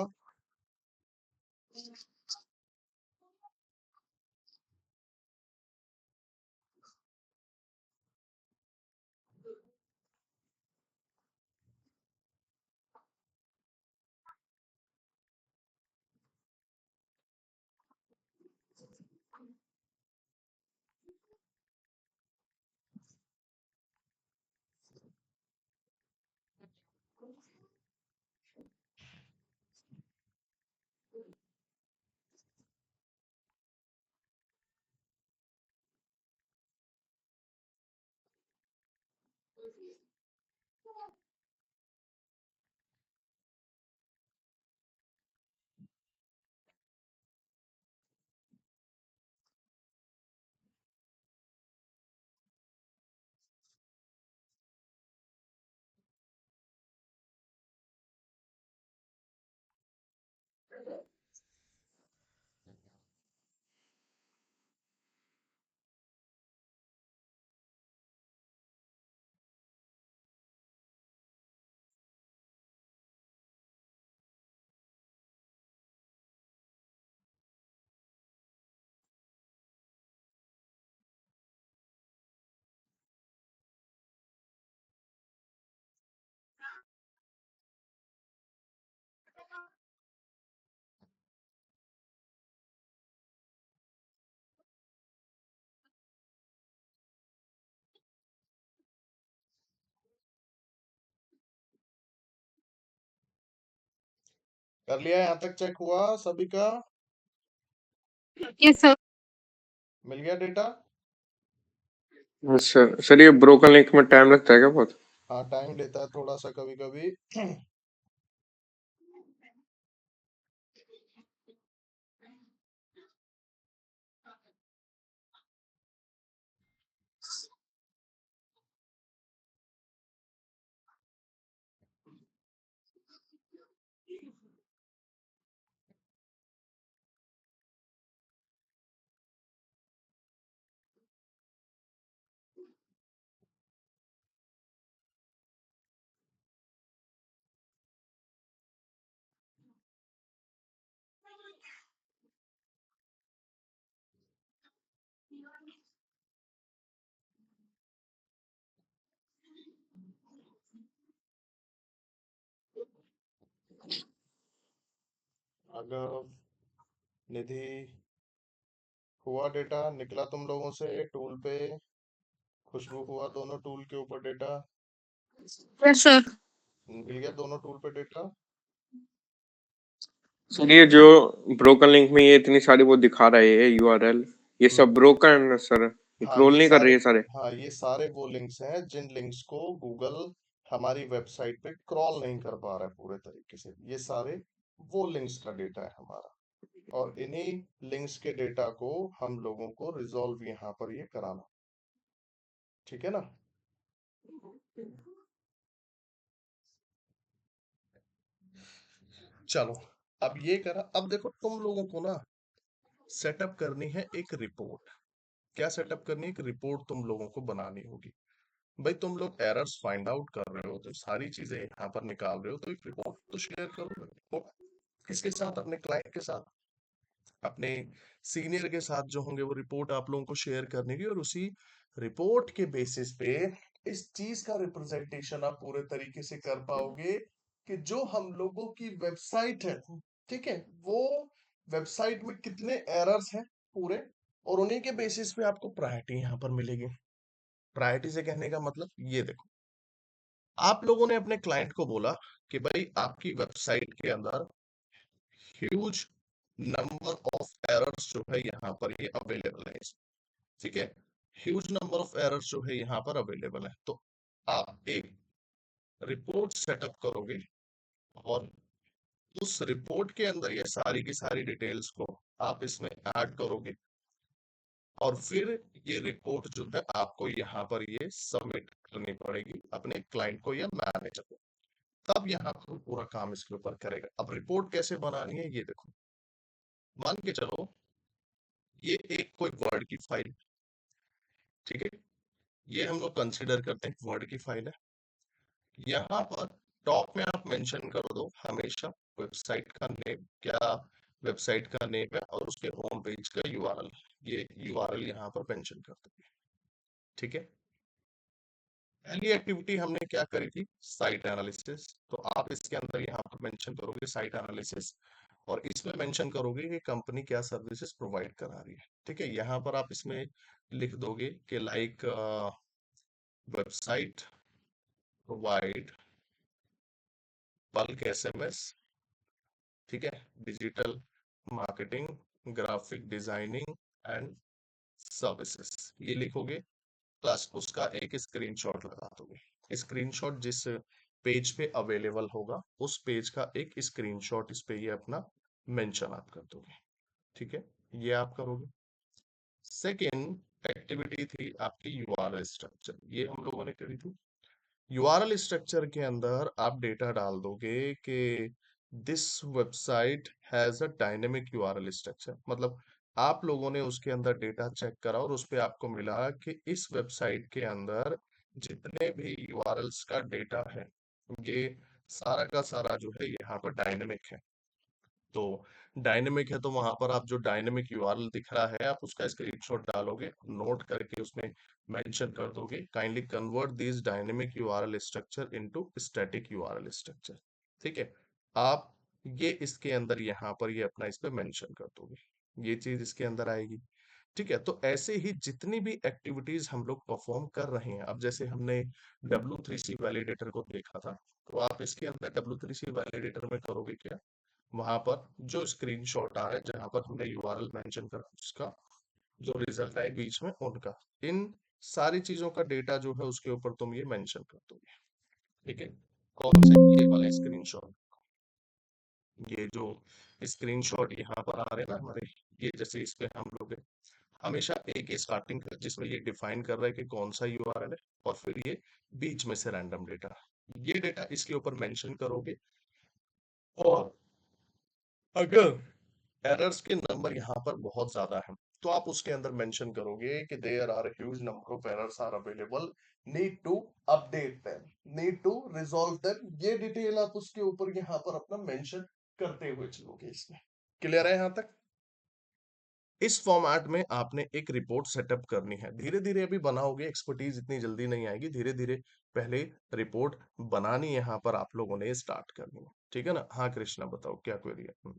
कर लिया? यहाँ तक चेक हुआ सभी का? Yes, sir. मिल गया डेटा? Yes sir. सर ये ब्रोकन लिंक में टाइम लगता है क्या बहुत? हाँ, टाइम लेता है थोड़ा सा कभी कभी। राघव, निधि, हुआ डेटा निकला तुम लोगों से टूल पे? खुशबू हुआ दोनों टूल के ऊपर डेटा? Yes, sir. मिल गया दोनों टूल पे डेटा? सर ये जो ब्रोकन लिंक में ये इतनी सारी वो दिखा रहा है यूआरएल, ये सब ब्रोकन है सर, ये हाँ, क्रोल ये नहीं कर सारे रही है सारे। हाँ ये सारे वो लिंक्स हैं जिन लिंक्स को गूगल हमारी वेबसाइट पे क्रॉल नहीं कर पा रहा है पूरे तरीके से। ये सारे वो लिंक्स का डेटा है हमारा, और इन्हीं लिंक्स के डेटा को हम लोगों को रिजॉल्व यहाँ पर ये कराना, ठीक है ना? चलो, अब ये करा, अब देखो तुम लोगों को ना सेटअप करनी है एक रिपोर्ट। क्या सेटअप करनी है? एक रिपोर्ट तुम लोगों को बनानी होगी। भाई तुम लोग एरर्स फाइंड आउट कर रहे हो, तो सारी चीजें यहाँ पर निकाल रहे हो, तो एक रिपोर्ट तो शेयर करो। रिपोर्ट किसके साथ? अपने क्लाइंट के साथ, अपने सीनियर के साथ जो होंगे, वो रिपोर्ट आप लोगों को शेयर करने की, और उसी रिपोर्ट के बेसिस पे इस चीज का रिप्रेजेंटेशन आप पूरे तरीके से कर पाओगे कि जो हम लोगों की वेबसाइट है, ठीक है, वो वेबसाइट में कितने एरर्स हैं पूरे, और उन्हीं के बेसिस पे आपको प्रायोरिटी यहाँ पर मिलेगी। प्रायोरिटी से कहने का मतलब ये देखो, आप लोगों ने अपने क्लाइंट को बोला कि भाई आपकी वेबसाइट के अंदर ह्यूज नंबर ऑफ एरर्स जो है यहाँ पर ये अवेलेबल है, ठीक है, ह्यूज नंबर ऑफ एरर्स जो है यहाँ पर अवेलेबल है। तो आप एक रिपोर्ट सेटअप करोगे, और उस रिपोर्ट के अंदर ये सारी की सारी डिटेल्स को आप इसमें ऐड करोगे, और फिर ये रिपोर्ट जो है आपको यहाँ पर ये सबमिट करनी पड़ेगी अपने क्लाइंट को या मैनेजर को, तब यहाँ पर पूरा काम इसके ऊपर करेगा। अब रिपोर्ट कैसे बनानी है ये देखो, मान के चलो ये एक कोई वर्ड की फाइल, ठीक है, ये हम लोग कंसिडर करते हैं वर्ड की फाइल है। यहाँ पर टॉप में आप मेंशन कर दो हमेशा वेबसाइट का नेम, क्या वेबसाइट का नेम है, और उसके होम पेज का यूआरएल, ये यूआरएल यहाँ पर मेंशन कर दो, ठीक है। पहली एक्टिविटी हमने क्या करी थी? Site analysis. तो आप इसके अंदर यहाँ पर मेंशन करोगे साइट एनालिसिस, और इसमें मेंशन करोगे कि कंपनी क्या सर्विसेज प्रोवाइड करा रही है, ठीक है। यहाँ पर आप इसमें लिख दोगे कि like website provide bulk SMS, ठीक है, digital marketing, graphic designing and services, ये लिखोगे, प्लस उसका एक स्क्रीनशॉट लगा दोगे। स्क्रीनशॉट जिस पेज पे अवेलेबल होगा उस पेज का एक स्क्रीनशॉट इस पे ये अपना मेंशन आप कर दोगे, ठीक है, ये आप करोगे। सेकेंड एक्टिविटी थी आपकी यूआरएल स्ट्रक्चर, ये हम लोगों ने करी थी। यूआरएल स्ट्रक्चर के अंदर आप डेटा डाल दोगे कि this website has a dynamic URL structure, मतलब आप लोगों ने उसके अंदर डेटा चेक करा और उस पे आपको मिला कि इस वेबसाइट के अंदर जितने भी यूआरएल्स का डेटा है, ये सारा का सारा जो है यहाँ पर डायनेमिक है। तो डायनेमिक है तो वहां पर आप जो डायनेमिक यूआरएल दिख रहा है आप उसका स्क्रीनशॉट डालोगे, नोट करके उसमें मेंशन कर दोगे kindly convert this dynamic URL structure into static URL structure, ठीक है। आप ये इसके अंदर यहाँ पर ये अपना इस पे मेंशन कर दोगे, ये चीज इसके अंदर आएगी, ठीक है। तो ऐसे ही जितनी भी एक्टिविटीज हम लोग परफॉर्म कर रहे हैं, अब जैसे हमने W3C वैलिडेटर को देखा था, तो आप इसके अंदर W3C वैलिडेटर में करोगे क्या, वहां पर जो स्क्रीनशॉट आ रहा है जहां पर हमने यूआरएल मेंशन करा उसका जो रिजल्ट आए बीच में उनका, इन सारी चीजों का डेटा जो है उसके ऊपर तुम ये मेंशन कर दोगे, ठीक है। कौन से? ये वाले स्क्रीनशॉट, ये जो स्क्रीनशॉट यहाँ पर आ रहे हैं ना हमारे, ये जैसे इस पे हम लोग हमेशा एक स्टार्टिंग जिसमें ये डिफाइन कर रहा है कि कौन सा यूआरएल है, और फिर ये बीच में से रैंडम डेटा, ये डेटा इसके ऊपर मेंशन करोगे। और अगर एरर्स के नंबर यहाँ पर बहुत ज्यादा है तो आप उसके अंदर मेंशन करोगे कि there are huge number of errors are available, need to update them, need to resolve them, ये डिटेल आप उसके ऊपर यहाँ पर अपना मेंशन करते हुए चलोगे। इसमें क्लियर है यहाँ तक? इस फॉर्मेट में आपने एक रिपोर्ट सेटअप करनी है, धीरे धीरे अभी बनाओगे, एक्सपर्टीज इतनी जल्दी नहीं आएगी, धीरे धीरे पहले रिपोर्ट बनानी यहाँ पर आप लोगों ने स्टार्ट करनी है, ठीक है ना। हाँ कृष्णा बताओ क्या क्वेरी है?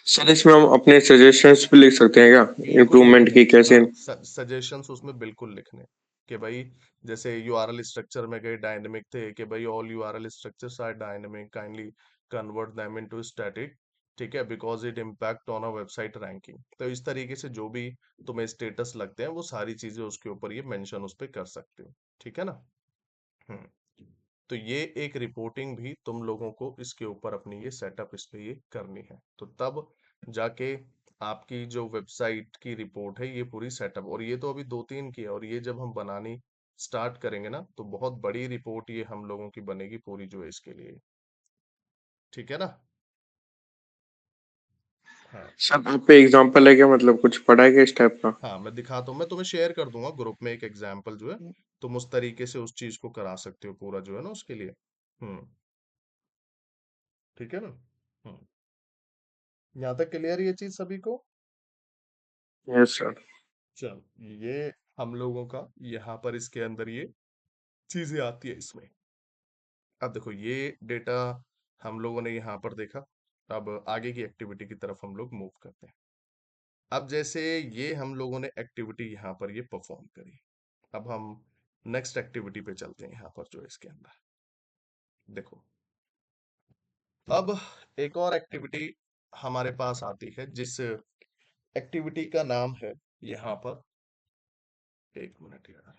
सर इसमें हम अपने सजेशंस भी लिख सकते हैं क्या, बिल्कुल इम्प्रूवमेंट लिखने की कैसे? हाँ सजेशंस उसमें बिल्कुल लिखने कि भाई जैसे यूआरएल स्ट्रक्चर में गए डायनेमिक थे कि भाई all URL structures are dynamic kindly convert them into static, ठीक है, because it impact on a website ranking. तो इस तरीके से जो भी तुम्हें स्टेटस लगते हैं वो सारी चीजें उसके ऊपर ये मेंशन उस पे कर सकते हो, ठीक है ना। हम्म तो ये एक रिपोर्टिंग भी तुम लोगों को इसके ऊपर अपनी ये सेटअप इस पे ये करनी है, तो तब जाके आपकी जो वेबसाइट की रिपोर्ट है ये पूरी सेटअप, और ये तो अभी 2-3 की है, और ये जब हम बनानी स्टार्ट करेंगे ना तो बहुत बड़ी रिपोर्ट ये हम लोगों की बनेगी पूरी जो है इसके लिए, ठीक है ना। हाँ सर आप पे एग्जांपल है क्या, मतलब कुछ पढ़ा है क्या इस टाइप का? हाँ मैं दिखाता हूँ, मैं तुम्हें शेयर कर दूंगा ग्रुप में एक एग्जाम्पल जो है, तुम उस तरीके से उस चीज को करा सकते हो पूरा जो है ना उसके लिए। हम्म ठीक है ना। हम्म यहाँ तक क्लियर ये चीज सभी को। Yes sir. चल ये हम लोगों का यहाँ पर इसके अंदर ये चीजें आती है इसमें। अब देखो ये डेटा हम लोगों ने यहाँ पर देखा, अब आगे की एक्टिविटी की तरफ हम लोग मूव करते हैं। अब जैसे ये हम लोगों ने एक्टिविटी यहाँ पर ये परफॉर्म करी, अब हम नेक्स्ट एक्टिविटी पे चलते हैं यहाँ पर जो है इसके अंदर। देखो अब एक और एक्टिविटी हमारे पास आती है जिस एक्टिविटी का नाम है यहाँ पर, एक मिनट यार,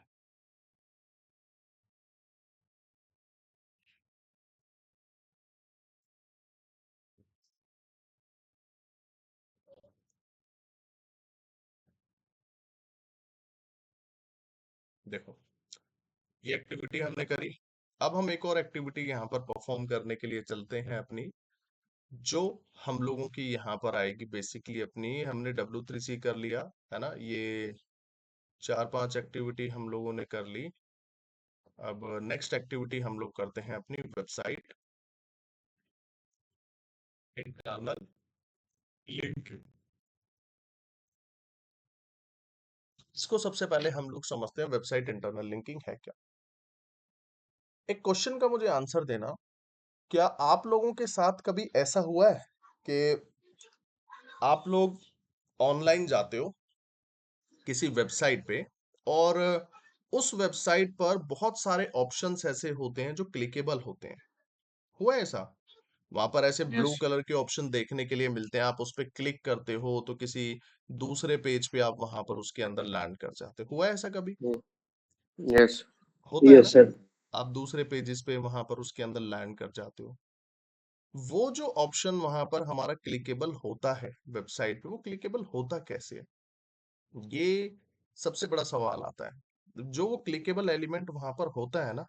देखो ये एक्टिविटी हमने करी। अब हम एक और एक्टिविटी यहाँ पर परफॉर्म करने के लिए चलते हैं अपनी, जो हम लोगों की यहाँ पर आएगी बेसिकली अपनी, हमने W3C कर लिया है ना, ये 4-5 एक्टिविटी हम लोगों ने कर ली। अब नेक्स्ट एक्टिविटी हम लोग करते हैं अपनी वेबसाइट इंटरनल लिंक। इसको सबसे पहले हम लोग समझते हैं वेबसाइट इंटरनल लिंकिंग है क्या। एक क्वेश्चन का मुझे आंसर देना, क्या आप लोगों के साथ कभी ऐसा हुआ है कि आप लोग ऑनलाइन जाते हो किसी वेबसाइट पे, और उस वेबसाइट पर बहुत सारे ऑप्शंस ऐसे होते हैं जो क्लिकेबल होते हैं, हुआ है ऐसा? वहां पर ऐसे ब्लू यस। कलर के ऑप्शन देखने के लिए मिलते हैं, आप उस पर क्लिक करते हो तो किसी दूसरे पेज पे आप वहां पर उसके अंदर लैंड कर जाते हो, हुआ है ऐसा कभी? यस। होता है ना, यस सर। आप दूसरे पेजेस पे वहां पर उसके अंदर लैंड कर जाते हो। वो जो ऑप्शन वहां पर हमारा क्लिकेबल होता है वेबसाइट पे, वो क्लिकेबल होता कैसे है, ये सबसे बड़ा सवाल आता है। जो वो क्लिकेबल एलिमेंट वहां पर होता है ना,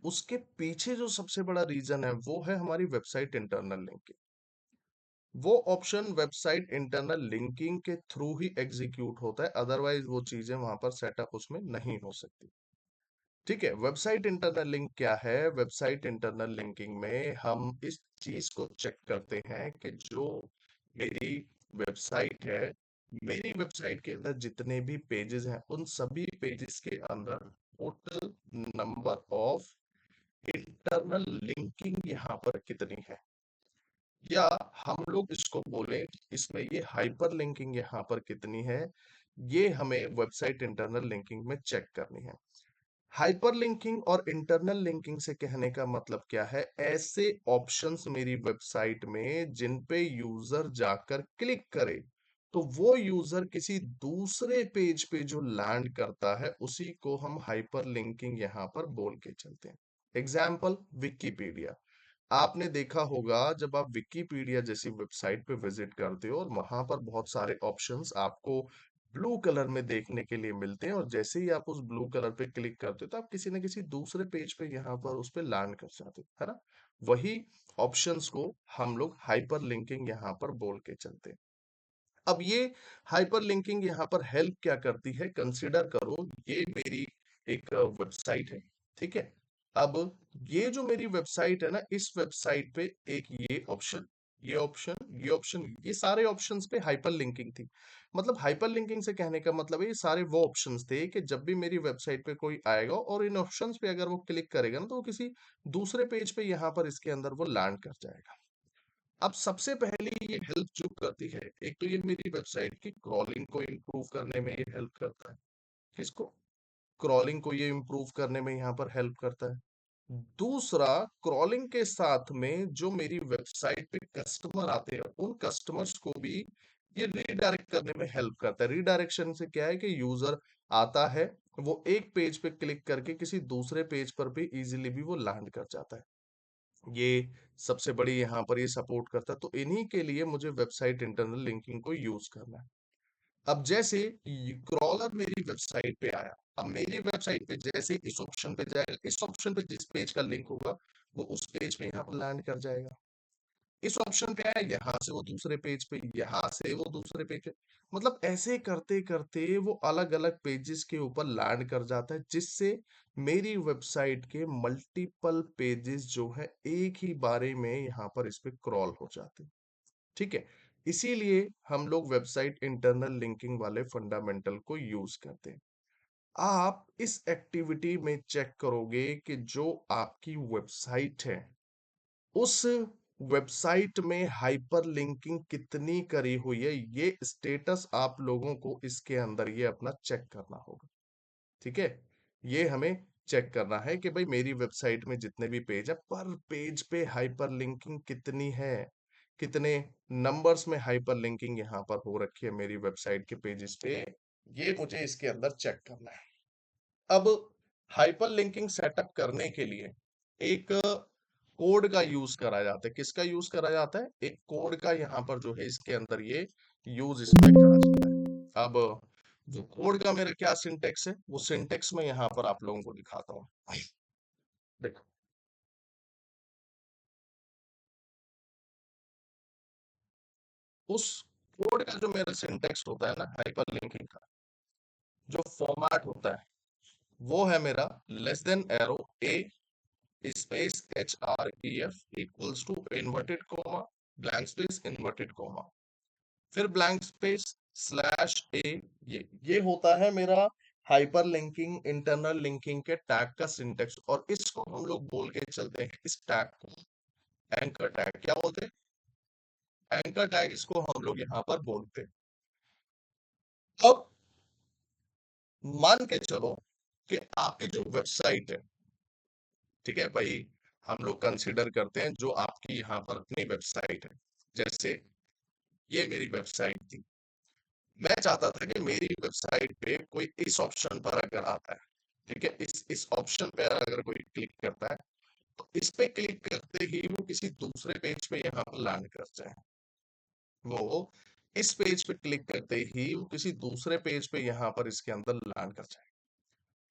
उसके पीछे जो सबसे बड़ा रीजन है वो है हमारी वेबसाइट इंटरनल लिंकिंग। वो ऑप्शन वेबसाइट इंटरनल लिंकिंग के थ्रू ही एग्जीक्यूट होता है, अदरवाइज वो चीजें वहां पर सेटअप उसमें नहीं हो सकती, ठीक है। वेबसाइट इंटरनल लिंक क्या है? वेबसाइट इंटरनल लिंकिंग में हम इस चीज को चेक करते हैं कि जो मेरी वेबसाइट है, मेरी वेबसाइट के अंदर जितने भी पेजेस हैं उन सभी पेजेस के अंदर total number of internal linking यहाँ पर कितनी है, या हम लोग इसको बोले इसमें ये हाइपर लिंकिंग यहाँ पर कितनी है, ये हमें वेबसाइट इंटरनल लिंकिंग में चेक करनी है। हाइपर लिंकिंग और इंटरनल लिंकिंग से कहने का मतलब क्या है? ऐसे ऑप्शंस मेरी वेबसाइट में जिन पे यूजर जाकर क्लिक करे तो वो यूजर किसी दूसरे पेज पे जो लैंड करता है उसी को हम हाइपर लिंकिंग यहां पर बोल के चलते हैं। एग्जाम्पल विकिपीडिया, आपने देखा होगा जब आप विकिपीडिया जैसी वेबसाइट पे विजिट करते हो और वहां पर बहुत सारे ऑप्शंस आपको ब्लू कलर में देखने के लिए मिलते हैं, और जैसे ही आप उस ब्लू कलर पे क्लिक करते हो तो आप किसी न किसी दूसरे पेज पे यहाँ पर उस पे लैंड कर जाते हो, है ना। वही ऑप्शंस को हम लोग हाइपर लिंकिंग यहाँ पर बोल के चलते हैं। अब ये हाइपर लिंकिंग यहाँ पर हेल्प क्या करती है, कंसिडर करो ये मेरी एक वेबसाइट है, ठीक है। अब ये जो मेरी वेबसाइट है ना, इस वेबसाइट पे एक ये ऑप्शन, ये ऑप्शन, ये ऑप्शन, ये सारे ऑप्शंस पे हाइपर लिंकिंग थी। मतलब हाइपर लिंकिंग से कहने का मतलब है ये सारे वो ऑप्शंस थे कि जब भी मेरी वेबसाइट पे कोई आएगा और इन ऑप्शंस पे अगर वो क्लिक करेगा ना तो वो किसी दूसरे पेज पे यहाँ पर इसके अंदर वो लैंड कर जाएगा। अब सबसे पहले ये हेल्प जो करती है, एक तो ये मेरी वेबसाइट की क्रॉलिंग को इम्प्रूव करने में ये हेल्प करता है। किसको? क्रॉलिंग को ये इम्प्रूव करने में यहाँ पर हेल्प करता है। दूसरा, क्रॉलिंग के साथ में जो मेरी वेबसाइट पे कस्टमर आते हैं, उन कस्टमर्स को भी ये रीडायरेक्ट करने में हेल्प करता है। रीडायरेक्शन से क्या है कि यूजर आता है, वो एक पेज पे क्लिक करके किसी दूसरे पेज पर भी इजीली भी वो लैंड कर जाता है। ये सबसे बड़ी यहाँ पर ये सपोर्ट करता है। तो इन्हीं के लिए मुझे वेबसाइट इंटरनल लिंकिंग को यूज करना है। अब जैसे क्रॉलर मेरी वेबसाइट पे आया, अब मेरी वेबसाइट पे जैसे इस ऑप्शन पे जाएगा, इस ऑप्शन पे जिस पेज का लिंक होगा वो उस पेज पे यहाँ पर लैंड कर जाएगा। इस ऑप्शन पे आया, यहाँ से वो दूसरे पेज पे, यहाँ से वो दूसरे पेज पे, मतलब ऐसे करते करते वो अलग अलग पेजेस के ऊपर लैंड कर जाता है, जिससे मेरी वेबसाइट के मल्टीपल पेजेस जो है एक ही बारे में यहाँ पर इस पे क्रॉल हो जाते हैं। ठीक है, इसीलिए हम लोग वेबसाइट इंटरनल लिंकिंग वाले फंडामेंटल को यूज करते हैं। आप इस एक्टिविटी में चेक करोगे कि जो आपकी वेबसाइट है, उस वेबसाइट में हाइपर लिंकिंग कितनी करी हुई है, ये स्टेटस आप लोगों को इसके अंदर ये अपना चेक करना होगा। ठीक है, ये हमें चेक करना है कि भाई मेरी वेबसाइट में जितने भी पेज है, पर पेज पे हाइपर लिंकिंग कितनी है, कितने नंबर्स में हाइपर लिंकिंग यहाँ पर हो रखी है मेरी वेबसाइट के पेजेस पे, ये मुझे इसके अंदर चेक करना है। अब हाइपर लिंकिंग सेटअप करने के लिए एक कोड का यूज करा जाता है। किसका यूज करा जाता है? एक कोड का यहाँ पर जो है इसके अंदर ये यूज इसमें करा जाता है। अब जो कोड का मेरा क्या सिंटेक्स है, वो सिंटेक्स में यहाँ पर आप लोगों को दिखाता हूँ। देखो, उस कोड का जो मेरा सिंटेक्स होता है ना हाइपर लिंकिंग का, जो फॉर्मेट होता है, वो है मेरा less than arrow A space href equals to inverted comma blank space inverted comma फिर ब्लैंक स्पेस स्लैश ए। ये होता है मेरा हाइपर लिंकिंग इंटरनल लिंकिंग के टैग का सिंटेक्स, और इसको हम लोग बोल के चलते हैं, इस टैग को एंकर टैग। क्या बोलते हैं? एंकर टैग, इसको हम लोग यहाँ पर बोलते हैं। अब मान के चलो कि आपकी जो वेबसाइट है, ठीक है भाई, हम लोग कंसीडर करते हैं जो आपकी यहाँ पर अपनी वेबसाइट है, जैसे ये मेरी वेबसाइट थी। मैं चाहता था कि मेरी वेबसाइट पे कोई इस ऑप्शन पर अगर आता है, ठीक है, इस ऑप्शन पे अगर कोई क्लिक करता है, तो इस पे क्लिक करते ही वो किसी दूसरे पेज पे यहाँ पर लैंड कर जाए। वो इस पेज पे क्लिक करते ही वो किसी दूसरे पेज पे यहाँ पर इसके अंदर लैंड कर जाए।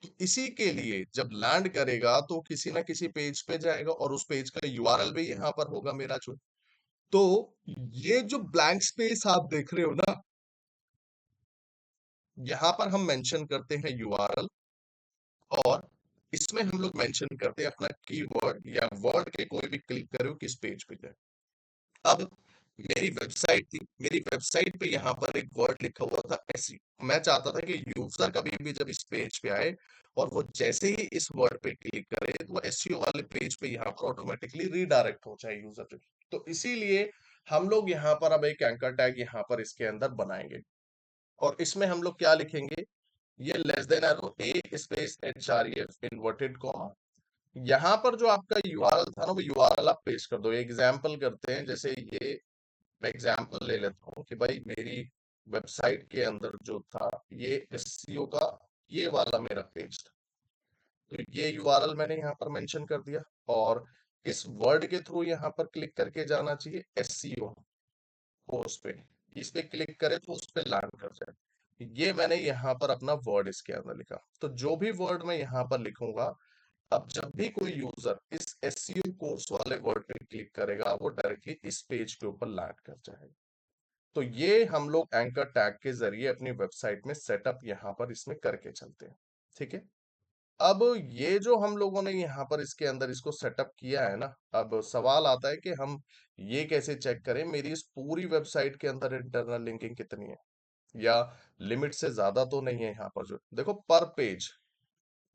तो इसी के लिए जब लैंड करेगा तो किसी ना किसी पेज पे जाएगा, और उस पेज का यूआरएल भी यहाँ पर होगा मेरा जो। तो ये जो ब्लैंक स्पेस आप देख रहे हो ना, यहाँ पर हम मेंशन करते हैं यूआरएल, और इसमें हम लोग मेंशन करते हैं अपना कीवर्ड या वर्ड के कोई भी क्लिक करो किस पेज पे जाए। अब मेरी वेबसाइट थी, मेरी वेबसाइट पे यहाँ पर एक वर्ड लिखा हुआ था एसईओ। मैं चाहता था कि यूजर कभी भी जब इस पेज पे आए और वो जैसे ही इस वर्ड पे क्लिक करे तो वो एसईओ वाले पेज पे यहाँ पर ऑटोमेटिकली रीडायरेक्ट हो जाए यूजर पे। तो इसीलिए हम लोग यहाँ पर अब एक एंकर टैग यहाँ पर इसके अंदर बनाएंगे, और इसमें हम लोग क्या लिखेंगे, ये लेस देन एरो ए स्पेस href इन्वर्टेड कॉमा। यहाँ पर जो आपका यूआरएल था ना, वो यूआरएल आप पेस्ट कर दो। एग्जाम्पल करते हैं, जैसे ये मैं एग्जाम्पल ले लेता हूँ कि भाई मेरी वेबसाइट के अंदर जो था ये एसईओ का ये वाला मेरा पेज था, तो ये यूआरएल मैंने यहाँ पर मेंशन कर दिया, और इस वर्ड के थ्रू यहाँ पर क्लिक करके जाना चाहिए एसईओ कोर्स पे। इस पे क्लिक करे तो उस पे लैंड कर जाए। ये मैंने यहाँ पर अपना वर्ड इसके अंदर लिखा। तो जो भी वर्ड मैं यहाँ पर लिखूंगा, अब जब भी कोई यूजर इस एसईओ कोर्स वाले वर्ड पे क्लिक करेगा, वो डायरेक्टली इस पेज के ऊपर लैंड कर जाएगा। तो ये हम लोग एंकर टैग के जरिए अपनी वेबसाइट में सेटअप यहाँ पर इसमें करके चलते हैं। ठीक है, अब ये जो हम लोगों ने यहाँ पर इसके अंदर इसको सेटअप किया है ना, अब सवाल आता है कि हम ये कैसे चेक करें मेरी इस पूरी वेबसाइट के अंदर इंटरनल लिंकिंग कितनी है, या लिमिट से ज्यादा तो नहीं है। यहाँ पर जो देखो पर पेज,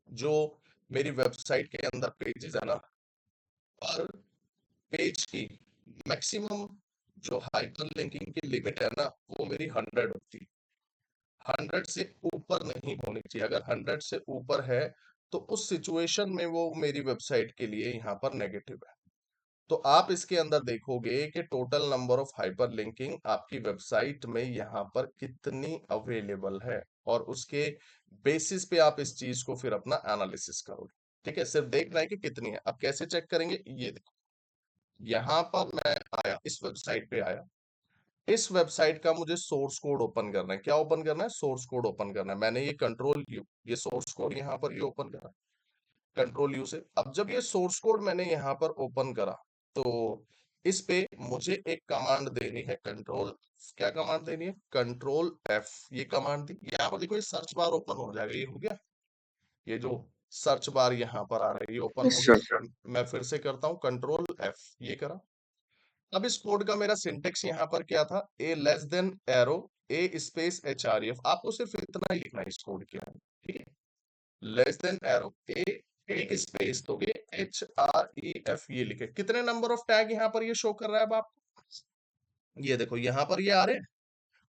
जो मेरी वेबसाइट के अंदर पेजेस है ना, पर पेज की मैक्सिमम जो हाइपरलिंकिंग की लिमिट है ना वो मेरी 100 होती है, 100 से ऊपर नहीं होनी चाहिए। अगर 100 से ऊपर है तो उस सिचुएशन में वो मेरी वेबसाइट के लिए यहाँ पर नेगेटिव है। तो आप इसके अंदर देखोगे कि टोटल नंबर ऑफ हाइपरलिंकिंग आपकी वेबसाइट में यहाँ पर कितनी अवेलेबल है, और उसके बेसिस पे आप इस चीज को फिर अपना एनालिसिस करोगे। ठीक है, सिर्फ देखना है कि कितनी है। अब कैसे चेक करेंगे, ये देखो, यहाँ पर मैं आया, इस वेबसाइट पे आया, इस वेबसाइट का मुझे सोर्स कोड ओपन करना है। क्या ओपन करना है? सोर्स कोड ओपन करना है। मैंने ये कंट्रोल यू, ये सोर्स कोड यहाँ पर ये ओपन करा, कंट्रोल यू से। अब जब ये सोर्स कोड मैंने यहाँ पर ओपन करा तो इस पे मुझे एक कमांड देनी है, कंट्रोल, क्या कमांड देनी है? कंट्रोल एफ, ये कमांड दी। यहाँ पर देखो ये सर्च बार ओपन हो जाएगा, ये हो गया, ये जो सर्च बार यहाँ पर आ रहा है ये ओपन हो यस गया। सर। मैं फिर से करता हूँ, कंट्रोल एफ, ये करा। अब इस कोड का मेरा सिंटेक्स यहाँ पर क्या था? A less than arrow A space H R F. आपको सिर्फ इतना ही लिखना है इस कोड के अंदर, ठीक है? लेस देन एरो ए, एक स्पेस दोगे, एच आर ई एफ, ये लिखे। कितने नंबर ऑफ टैग यहाँ पर ये शो कर रहा है अब आपको? ये देखो यहाँ पर ये आ रहे हैं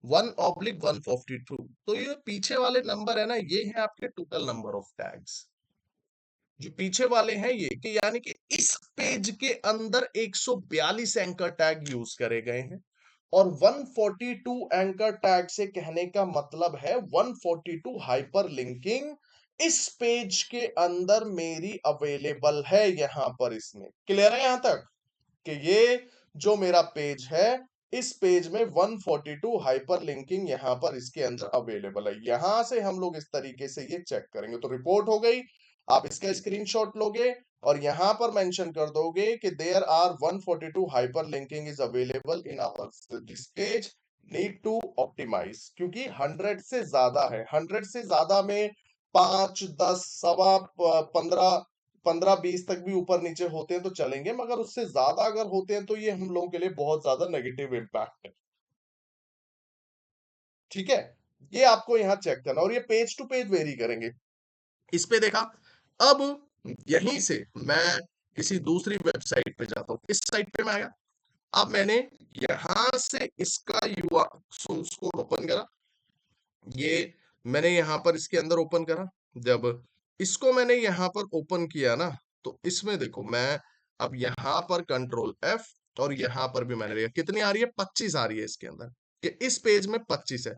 1/142। तो ये पीछे वाले नंबर है ना, ये है आपके टोटल नंबर ऑफ टैग्स। जो पीछे वाले हैं ये, कि यानी कि इस पेज के अंदर 142 एंकर टैग यूज करे गए हैं, और 142 एंकर टैग से कहने का मतलब है 142 हाइपर लिंकिंग इस पेज के अंदर मेरी अवेलेबल है। यहां पर इसमें क्लियर है यहां तक कि ये जो मेरा पेज है, इस पेज में 142 हाइपर लिंकिंग यहां पर इसके अंदर अवेलेबल है। यहां से हम लोग इस तरीके से ये चेक करेंगे। तो रिपोर्ट हो गई, आप इसका स्क्रीनशॉट लोगे और यहां पर मेंशन कर दोगे कि there are 142 hyper linking is available in our this page, need to optimize. क्योंकि 100 से ज्यादा है, 100 से ज्यादा में 5, 10, सवा 15, 15-20 तक भी ऊपर नीचे होते हैं तो चलेंगे, मगर उससे ज्यादा अगर होते हैं तो ये हम लोगों के लिए बहुत ज्यादा नेगेटिव इम्पैक्ट है। ठीक है, ये आपको यहाँ चेक करना, और ये पेज टू पेज वेरी करेंगे। इस पे देखा। अब यहीं से मैं किसी दूसरी वेबसाइट पे जाता हूँ, इस साइट पे मैं आया। अब मैंने यहां से इसका यूआर सोर्स कोड ओपन करा, ये मैंने यहां पर इसके अंदर ओपन करा। जब इसको मैंने यहां पर ओपन किया ना, तो इसमें देखो मैं अब यहां पर कंट्रोल एफ, और यहां पर भी मैंने लिया, कितनी आ रही है? 25 आ रही है इसके अंदर, कि इस पेज में 25 है।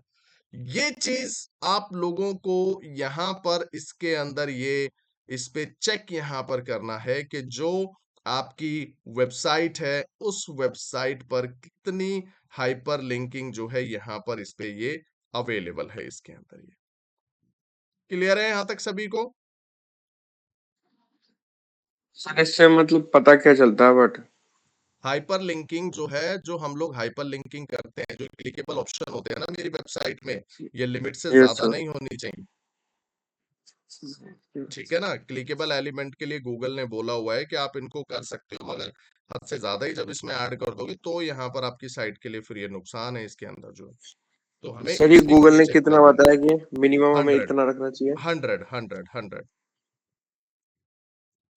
ये चीज आप लोगों को यहां पर इसके अंदर ये इस पे चेक यहां पर करना है कि जो आपकी वेबसाइट है उस वेबसाइट पर कितनी हाइपर लिंकिंग जो है यहां पर इस पे ये अवेलेबल है इसके अंदर। ये क्लियर है यहां तक सभी को? सर इससे मतलब पता क्या चलता है बट? हाइपर लिंकिंग जो है, जो हम लोग हाइपर लिंकिंग करते हैं, जो क्लिकेबल ऑप्शन होते हैं ना मेरी वेबसाइट में, ये लिमिट से यस ज्यादा सर। नहीं होनी चाहिए। ठीक है ना? क्लिकेबल एलिमेंट के लिए गूगल ने बोला हुआ है कि आप इनको कर सकते हो, मगर हद से ज्यादा ही जब इसमें ऐड कर दोगे तो यहाँ पर आपकी साइट के लिए फिर ये नुकसान है इसके अंदर जो है। तो हमें सर ये इसी को गूगल ही ने चेक कितना करना है। बताया कि मिनिमम हमें 100 इतना रखना चाहिए? 100 100 100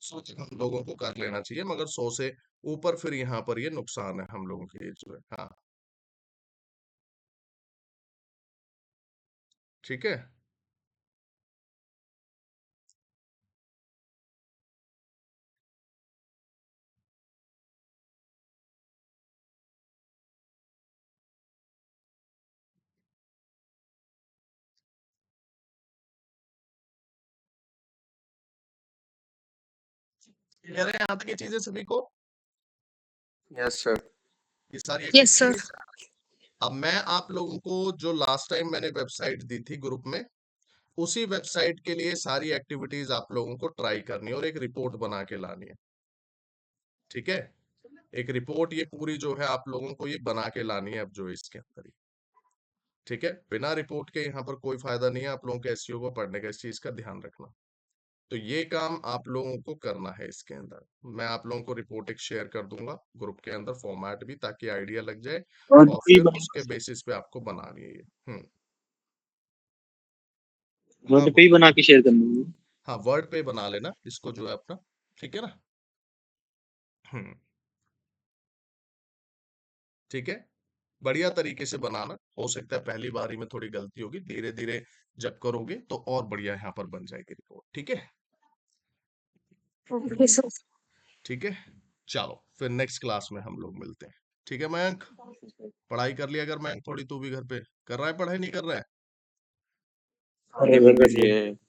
100 तक हम लोगों को कर लेना चाहिए, मगर 100 से ऊपर फिर यहाँ पर ये नुकसान है हम लोगों के लिए जो है। हाँ, ठीक है। क्लियर है यहाँ तक ये चीजें सभी को? Yes sir. ये सारी Yes, sir. एक्टिविटीज। अब मैं आप लोगों को जो लास्ट टाइम मैंने वेबसाइट दी थी ग्रुप में, उसी वेबसाइट के लिए सारी एक्टिविटीज आप लोगों को ट्राई करनी है और एक रिपोर्ट बना के लानी है। ठीक है, एक रिपोर्ट ये पूरी जो है आप लोगों को ये बना के लानी है अब जो इसके अंदर ही। ठीक है, बिना रिपोर्ट के यहाँ पर कोई फायदा नहीं है आप लोगों के एसईओ को पढ़ने का, इस चीज का ध्यान रखना। तो ये काम आप लोगों को करना है इसके अंदर। मैं आप लोगों को रिपोर्ट एक शेयर कर दूंगा ग्रुप के अंदर, फॉर्मेट भी, ताकि आइडिया लग जाए, और और भी फिर बना उसके बेसिस पे आपको बनानी है ये। हाँ वर्ड पे ही बना के शेयर करना है। हाँ, वर्ड पे बना लेना इसको जो है अपना। ठीक है ना? हम्म ठीक है? बढ़िया तरीके से बनाना। हो सकता है पहली बारी में थोड़ी गलती होगी, धीरे-धीरे जब करोगे तो और बढ़िया यहाँ पर बन जाएगी रिपोर्ट, ठीक है? Okay sir. ठीक है? चलो, फिर नेक्स्ट क्लास में हम लोग मिलते हैं। ठीक है मयंक? पढ़ाई कर लिया कर मयंक थोड़ी, तू भी घर पे। कर रहा है पढ़ाई, नहीं कर रहा है? ये बंद कर दिए हैं।